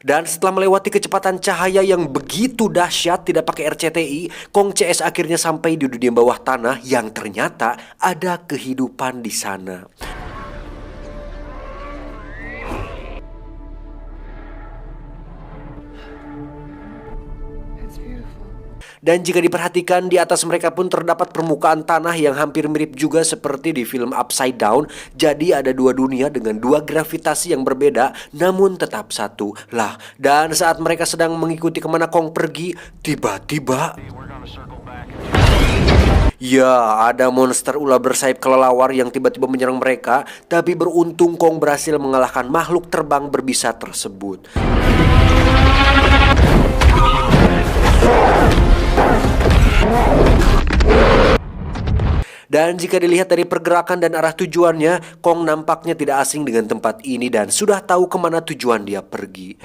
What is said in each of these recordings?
Dan setelah melewati kecepatan cahaya yang begitu dahsyat tidak pakai RCTI, Kong CS akhirnya sampai di dunia bawah tanah yang ternyata ada kehidupan di sana. Dan jika diperhatikan, di atas mereka pun terdapat permukaan tanah yang hampir mirip juga seperti di film Upside Down. Jadi ada dua dunia dengan dua gravitasi yang berbeda, namun tetap satu. Lah, dan saat mereka sedang mengikuti kemana Kong pergi, tiba-tiba ya, ada monster ular bersayap kelelawar yang tiba-tiba menyerang mereka. Tapi beruntung Kong berhasil mengalahkan makhluk terbang berbisa tersebut. Dan jika dilihat dari pergerakan dan arah tujuannya, Kong nampaknya tidak asing dengan tempat ini dan sudah tahu kemana tujuan dia pergi.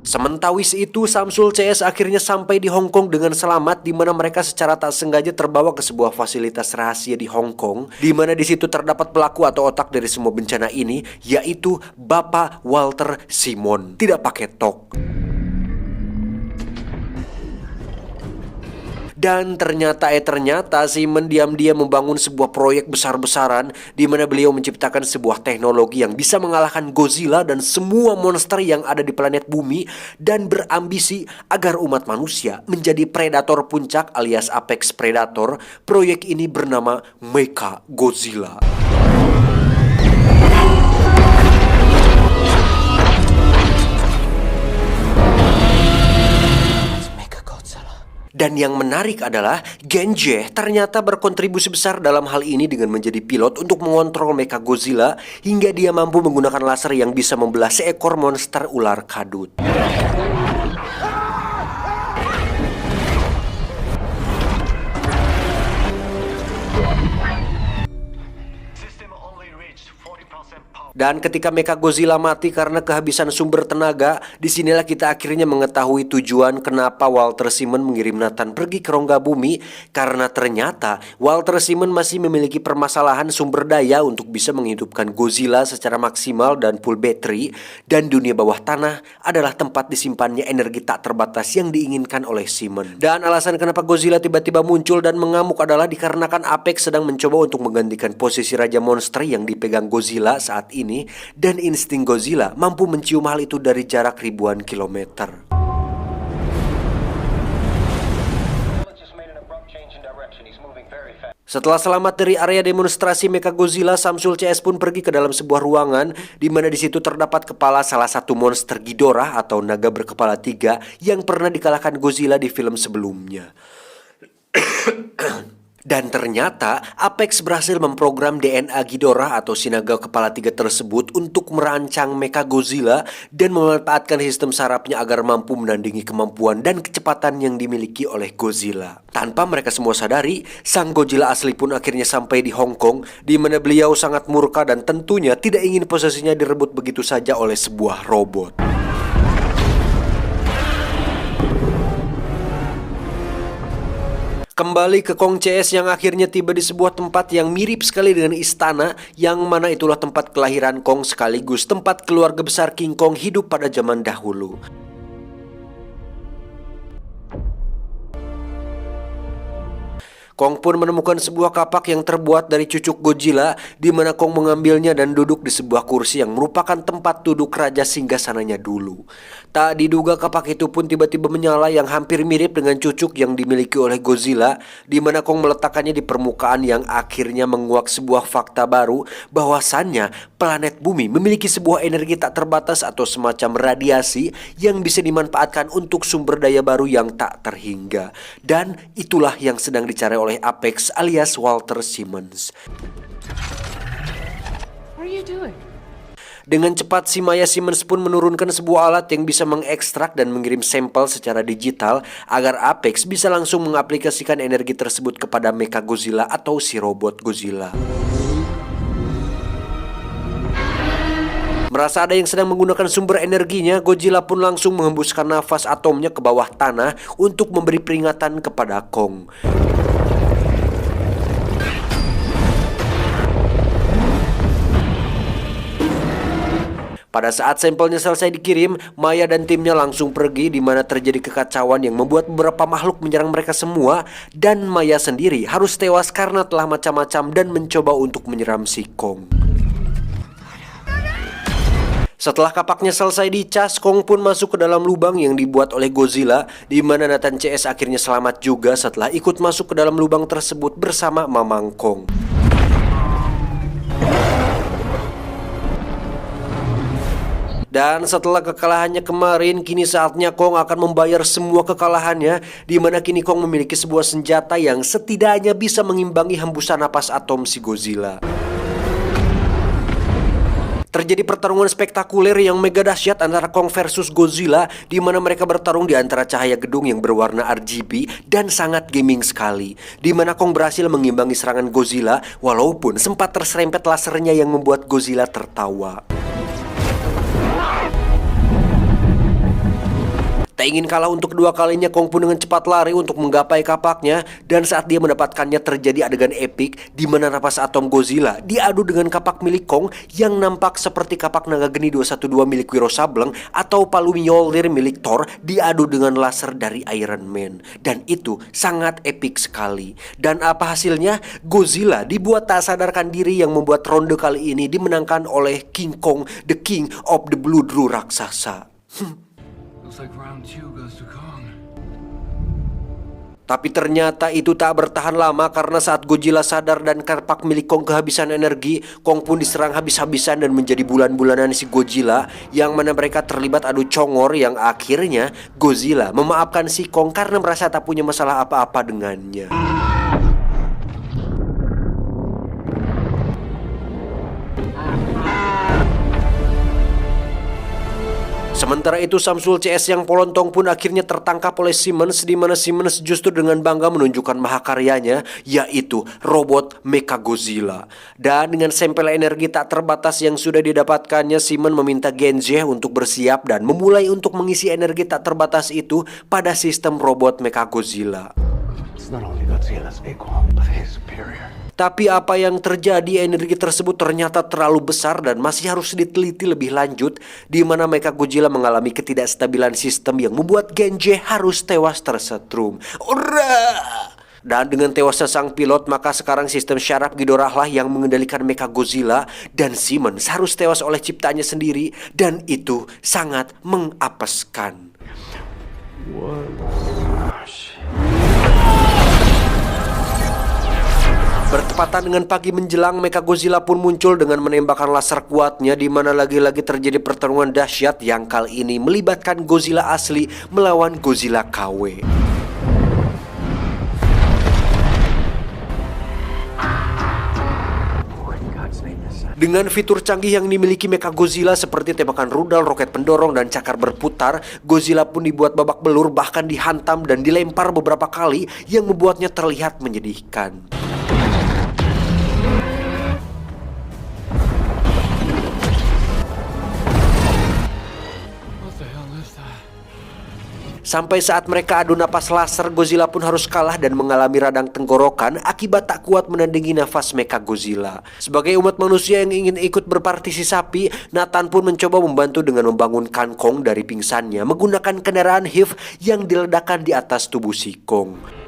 Sementawis itu, Samsul CS akhirnya sampai di Hong Kong dengan selamat, di mana mereka secara tak sengaja terbawa ke sebuah fasilitas rahasia di Hong Kong, di mana di situ terdapat pelaku atau otak dari semua bencana ini, yaitu Bapak Walter Simon. Tidak pakai tok. Dan ternyata Simon diam-diam membangun sebuah proyek besar-besaran di mana beliau menciptakan sebuah teknologi yang bisa mengalahkan Godzilla dan semua monster yang ada di planet bumi, dan berambisi agar umat manusia menjadi predator puncak alias apex predator. Proyek ini bernama Mecha Godzilla. Dan yang menarik adalah Genje ternyata berkontribusi besar dalam hal ini dengan menjadi pilot untuk mengontrol Mecha Godzilla hingga dia mampu menggunakan laser yang bisa membelah seekor monster ular kadut. Dan ketika Mecha Godzilla mati karena kehabisan sumber tenaga, disinilah kita akhirnya mengetahui tujuan kenapa Walter Simon mengirim Nathan pergi ke rongga bumi. Karena ternyata Walter Simon masih memiliki permasalahan sumber daya untuk bisa menghidupkan Godzilla secara maksimal dan full battery. Dan dunia bawah tanah adalah tempat disimpannya energi tak terbatas yang diinginkan oleh Simon. Dan alasan kenapa Godzilla tiba-tiba muncul dan mengamuk adalah dikarenakan Apex sedang mencoba untuk menggantikan posisi Raja Monster yang dipegang Godzilla saat ini. Dan insting Godzilla mampu mencium hal itu dari jarak ribuan kilometer. Setelah selamat dari area demonstrasi Mecha Godzilla, Samsul CS pun pergi ke dalam sebuah ruangan di mana di situ terdapat kepala salah satu monster Ghidorah atau naga berkepala 3 yang pernah dikalahkan Godzilla di film sebelumnya. Dan ternyata Apex berhasil memprogram DNA Ghidorah atau si naga kepala 3 tersebut untuk merancang Mecha Godzilla dan memanfaatkan sistem sarafnya agar mampu menandingi kemampuan dan kecepatan yang dimiliki oleh Godzilla. Tanpa mereka semua sadari, sang Godzilla asli pun akhirnya sampai di Hong Kong, di mana beliau sangat murka dan tentunya tidak ingin posisinya direbut begitu saja oleh sebuah robot. Kembali ke Kong CS yang akhirnya tiba di sebuah tempat yang mirip sekali dengan istana, yang mana itulah tempat kelahiran Kong sekaligus tempat keluarga besar King Kong hidup pada zaman dahulu. Kong pun menemukan sebuah kapak yang terbuat dari cucuk Godzilla, di mana Kong mengambilnya dan duduk di sebuah kursi yang merupakan tempat duduk raja singgasananya dulu. Tak diduga kapak itu pun tiba-tiba menyala yang hampir mirip dengan cucuk yang dimiliki oleh Godzilla, di mana Kong meletakkannya di permukaan yang akhirnya menguak sebuah fakta baru bahwasannya planet bumi memiliki sebuah energi tak terbatas atau semacam radiasi yang bisa dimanfaatkan untuk sumber daya baru yang tak terhingga. Dan itulah yang sedang dicari oleh Apex alias Walter Simmons. What are you doing? Dengan cepat si Maya Simmons pun menurunkan sebuah alat yang bisa mengekstrak dan mengirim sampel secara digital agar Apex bisa langsung mengaplikasikan energi tersebut kepada Mecha Godzilla atau si robot Godzilla. Merasa ada yang sedang menggunakan sumber energinya, Godzilla pun langsung menghembuskan nafas atomnya ke bawah tanah untuk memberi peringatan kepada Kong. Pada saat sampelnya selesai dikirim, Maya dan timnya langsung pergi di mana terjadi kekacauan yang membuat beberapa makhluk menyerang mereka semua dan Maya sendiri harus tewas karena telah macam-macam dan mencoba untuk menyeram si Kong. Setelah kapaknya selesai dicas, Kong pun masuk ke dalam lubang yang dibuat oleh Godzilla, di mana Nathan CS akhirnya selamat juga setelah ikut masuk ke dalam lubang tersebut bersama Mamang Kong. Dan setelah kekalahannya kemarin, kini saatnya Kong akan membayar semua kekalahannya, di mana kini Kong memiliki sebuah senjata yang setidaknya bisa mengimbangi hembusan napas atom si Godzilla. Terjadi pertarungan spektakuler yang mega dahsyat antara Kong versus Godzilla, di mana mereka bertarung di antara cahaya gedung yang berwarna RGB dan sangat gaming sekali. Di mana Kong berhasil mengimbangi serangan Godzilla walaupun sempat terserempet lasernya yang membuat Godzilla tertawa. Tak ingin kalah untuk kedua kalinya, Kong pun dengan cepat lari untuk menggapai kapaknya, dan saat dia mendapatkannya terjadi adegan epik di mana napas atom Godzilla diadu dengan kapak milik Kong yang nampak seperti kapak naga geni 212 milik Wiro Sableng atau palu Mjolnir milik Thor diadu dengan laser dari Iron Man. Dan itu sangat epik sekali. Dan apa hasilnya? Godzilla dibuat tak sadarkan diri yang membuat ronde kali ini dimenangkan oleh King Kong, the King of the Bloodru raksasa. Looks like round 2 goes to Kong. Tapi ternyata itu tak bertahan lama karena saat Godzilla sadar dan kapak milik Kong kehabisan energi, Kong pun diserang habis-habisan dan menjadi bulan-bulanan si Godzilla, yang mana mereka terlibat adu congor yang akhirnya Godzilla memaafkan si Kong karena merasa tak punya masalah apa-apa dengannya. Sementara itu Samsul CS yang polontong pun akhirnya tertangkap oleh Simmons, di mana Simmons justru dengan bangga menunjukkan mahakaryanya, yaitu robot Mechagodzilla. Dan dengan sampel energi tak terbatas yang sudah didapatkannya, Simmons meminta Genji untuk bersiap dan memulai untuk mengisi energi tak terbatas itu pada sistem robot Mechagodzilla. It's not only Godzilla's equal, but his superior. Tapi apa yang terjadi, energi tersebut ternyata terlalu besar dan masih harus diteliti lebih lanjut, di mana Mechagodzilla mengalami ketidakstabilan sistem yang membuat Genji harus tewas tersetrum. Ura! Dan dengan tewasnya sang pilot, maka sekarang sistem syaraf Ghidorah lah yang mengendalikan Mechagodzilla, dan Simmons harus tewas oleh ciptaannya sendiri, dan itu sangat mengapeskan. Bertepatan dengan pagi menjelang, Mechagodzilla pun muncul dengan menembakkan laser kuatnya, di mana lagi-lagi terjadi pertarungan dahsyat yang kali ini melibatkan Godzilla asli melawan Godzilla KW. Dengan fitur canggih yang dimiliki Mechagodzilla seperti tembakan rudal, roket pendorong, dan cakar berputar, Godzilla pun dibuat babak belur, bahkan dihantam dan dilempar beberapa kali yang membuatnya terlihat menyedihkan. Sampai saat mereka adu napas laser, Godzilla pun harus kalah dan mengalami radang tenggorokan akibat tak kuat menandingi nafas Mechagodzilla. Sebagai umat manusia yang ingin ikut berpartisipasi, Nathan pun mencoba membantu dengan membangunkan Kong dari pingsannya menggunakan kendaraan HIV yang diledakkan di atas tubuh si Kong.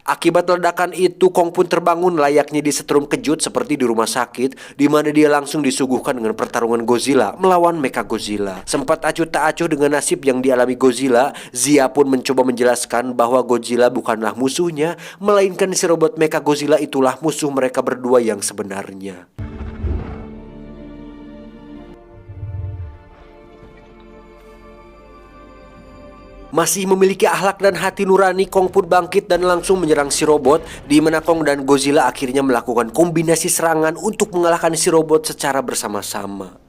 Akibat ledakan itu, Kong pun terbangun layaknya disetrum kejut seperti di rumah sakit, di mana dia langsung disuguhkan dengan pertarungan Godzilla melawan Mechagodzilla. Sempat acuh tak acuh dengan nasib yang dialami Godzilla, Zia pun mencoba menjelaskan bahwa Godzilla bukanlah musuhnya, melainkan si robot Mechagodzilla itulah musuh mereka berdua yang sebenarnya. Masih memiliki akhlak dan hati nurani, Kong pun bangkit dan langsung menyerang si robot, di mana Kong dan Godzilla akhirnya melakukan kombinasi serangan untuk mengalahkan si robot secara bersama-sama.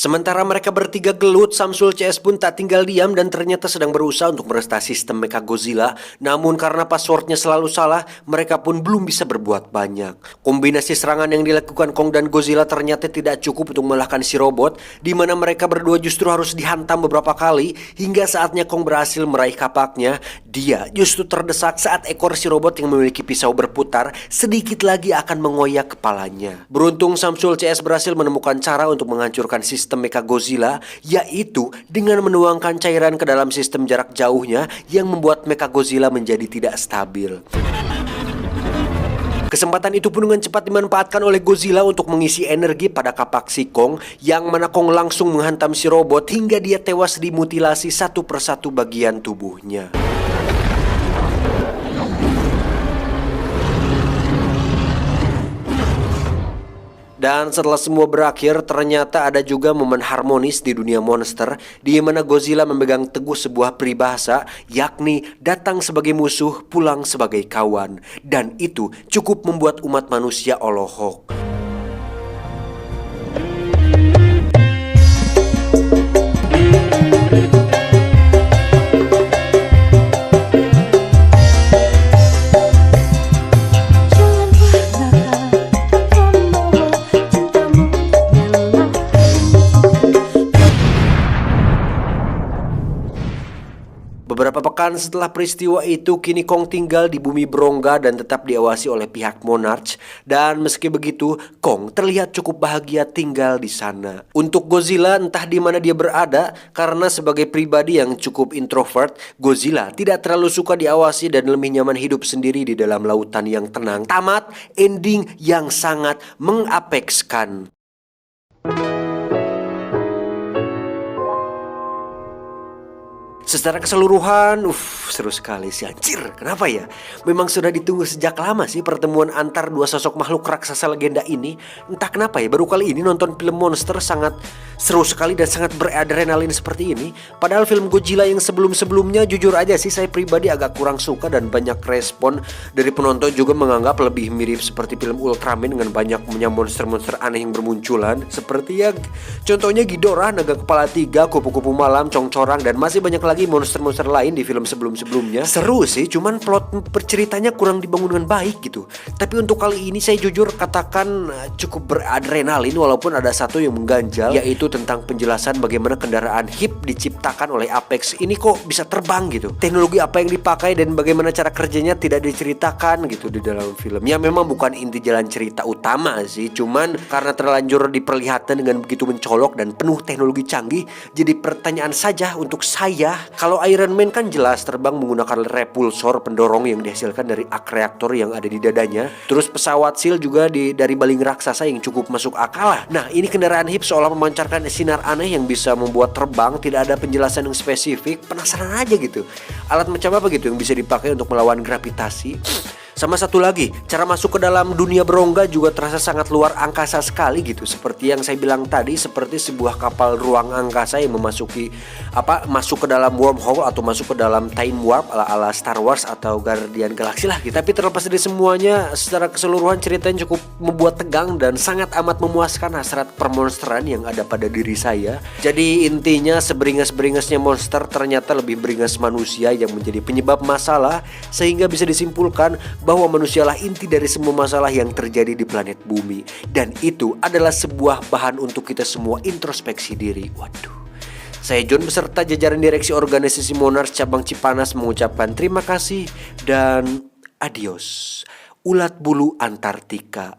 Sementara mereka bertiga gelut, Samsul CS pun tak tinggal diam dan ternyata sedang berusaha untuk merestah sistem Mechagodzilla. Namun karena passwordnya selalu salah, mereka pun belum bisa berbuat banyak. Kombinasi serangan yang dilakukan Kong dan Godzilla ternyata tidak cukup untuk mengalahkan si robot, di mana mereka berdua justru harus dihantam beberapa kali hingga saatnya Kong berhasil meraih kapaknya Dia justru terdesak saat ekor si robot yang memiliki pisau berputar sedikit lagi akan mengoyak kepalanya. Beruntung Samsul CS berhasil menemukan cara untuk menghancurkan sistem Mechagodzilla, yaitu dengan menuangkan cairan ke dalam sistem jarak jauhnya yang membuat Mechagodzilla menjadi tidak stabil. Kesempatan itu pun dengan cepat dimanfaatkan oleh Godzilla untuk mengisi energi pada kapak si Kong, yang mana Kong langsung menghantam si robot hingga dia tewas dimutilasi satu persatu bagian tubuhnya. Dan setelah semua berakhir, ternyata ada juga momen harmonis di dunia monster, di mana Godzilla memegang teguh sebuah peribahasa, yakni datang sebagai musuh, pulang sebagai kawan. Dan itu cukup membuat umat manusia olohok. Beberapa pekan setelah peristiwa itu, kini Kong tinggal di bumi Brongga dan tetap diawasi oleh pihak Monarch. Dan meski begitu, Kong terlihat cukup bahagia tinggal di sana. Untuk Godzilla, entah di mana dia berada, karena sebagai pribadi yang cukup introvert, Godzilla tidak terlalu suka diawasi dan lebih nyaman hidup sendiri di dalam lautan yang tenang. Tamat ending yang sangat mengapekskan. Secara keseluruhan, seru sekali sih, anjir. Kenapa ya? Memang sudah ditunggu sejak lama sih pertemuan antar dua sosok makhluk raksasa legenda ini. Entah kenapa ya, baru kali ini nonton film monster sangat seru sekali dan sangat beradrenalin seperti ini. Padahal film Godzilla yang sebelum-sebelumnya jujur aja sih saya pribadi agak kurang suka, dan banyak respon dari penonton juga menganggap lebih mirip seperti film Ultraman dengan banyaknya monster-monster aneh yang bermunculan. Seperti ya contohnya Ghidorah, naga kepala 3, kupu-kupu malam, congcorang, dan masih banyak lagi monster-monster lain di film sebelum-sebelumnya. Seru sih, cuman plot ceritanya kurang dibangun dengan baik gitu. Tapi untuk kali ini saya jujur katakan cukup beradrenalin, walaupun ada satu yang mengganjal, yaitu tentang penjelasan bagaimana kendaraan HIP diciptakan oleh Apex ini kok bisa terbang gitu. Teknologi apa yang dipakai dan bagaimana cara kerjanya tidak diceritakan gitu di dalam film. Ya memang bukan inti jalan cerita utama sih, cuman karena terlanjur diperlihatkan dengan begitu mencolok dan penuh teknologi canggih, jadi pertanyaan saja untuk saya. Kalau Iron Man kan jelas terbang menggunakan repulsor pendorong yang dihasilkan dari arc reaktor yang ada di dadanya. Terus pesawat SEAL juga dari baling raksasa yang cukup masuk akal lah. Nah, ini kendaraan HIP seolah memancarkan sinar aneh yang bisa membuat terbang. Tidak ada penjelasan yang spesifik. Penasaran aja gitu. Alat macam apa gitu yang bisa dipakai untuk melawan gravitasi? Sama satu lagi, cara masuk ke dalam dunia Brongga juga terasa sangat luar angkasa sekali gitu. Seperti yang saya bilang tadi, seperti sebuah kapal ruang angkasa yang masuk ke dalam wormhole atau masuk ke dalam time warp ala Star Wars atau Guardian Galaxy lah gitu. Tapi terlepas dari semuanya, secara keseluruhan ceritanya cukup membuat tegang dan sangat amat memuaskan hasrat permonsteran yang ada pada diri saya. Jadi intinya, seberingas-beringasnya monster ternyata lebih beringas manusia yang menjadi penyebab masalah, sehingga bisa disimpulkan bahwa manusialah inti dari semua masalah yang terjadi di planet bumi. Dan itu adalah sebuah bahan untuk kita semua introspeksi diri. Waduh. Saya John beserta jajaran direksi organisasi Monarch cabang Cipanas mengucapkan terima kasih dan adios. Ulat bulu Antartika.